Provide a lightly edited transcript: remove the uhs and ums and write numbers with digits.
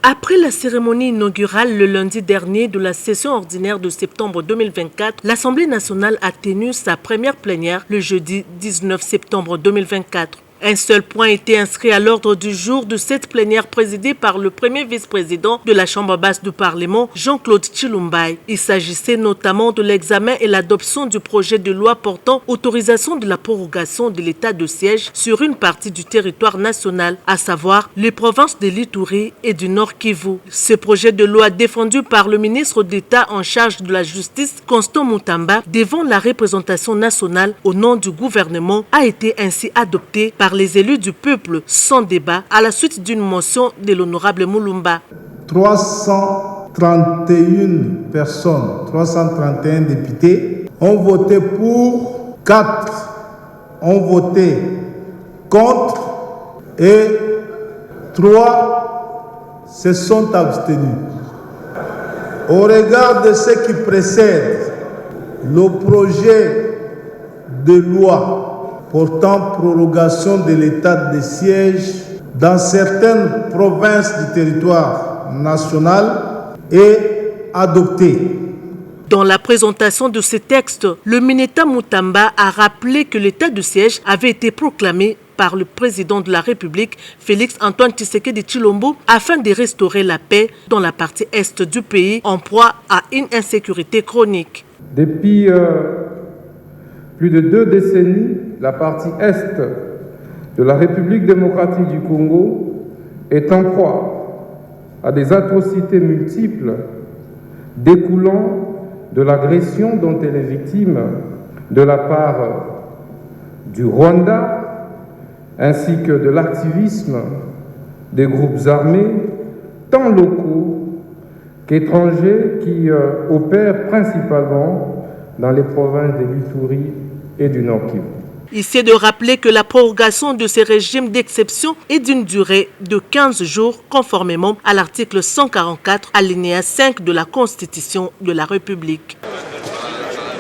Après la cérémonie inaugurale le lundi dernier de la session ordinaire de septembre 2024, l'Assemblée nationale a tenu sa première plénière le jeudi 19 septembre 2024. Un seul point était inscrit à l'ordre du jour de cette plénière présidée par le premier vice-président de la Chambre basse du Parlement, Jean-Claude Tshilumba. Il s'agissait notamment de l'examen et l'adoption du projet de loi portant autorisation de la prorogation de l'état de siège sur une partie du territoire national, à savoir les provinces de l'Ituri et du Nord Kivu. Ce projet de loi défendu par le ministre d'État en charge de la justice, Constant Mutamba, devant la représentation nationale au nom du gouvernement, a été ainsi adopté par les élus du peuple sans débat à la suite d'une motion de l'honorable Mulumba. 331 personnes, 331 députés ont voté pour, 4 ont voté contre et 3 se sont abstenus. Au regard de ce qui précède, le projet de loi portant prorogation de l'état de siège dans certaines provinces du territoire national est adopté. Dans la présentation de ce texte, le ministre Mutamba a rappelé que l'état de siège avait été proclamé par le président de la République, Félix Antoine Tshisekedi Tshilombo, afin de restaurer la paix dans la partie est du pays en proie à une insécurité chronique. Depuis plus de 2 décennies, la partie est de la République démocratique du Congo est en proie à des atrocités multiples découlant de l'agression dont elle est victime de la part du Rwanda ainsi que de l'activisme des groupes armés, tant locaux qu'étrangers, qui opèrent principalement dans les provinces de l'Ituri et du Nord Kivu. Ici est de rappeler que la prorogation de ces régimes d'exception est d'une durée de 15 jours, conformément à l'article 144, alinéa 5 de la Constitution de la République.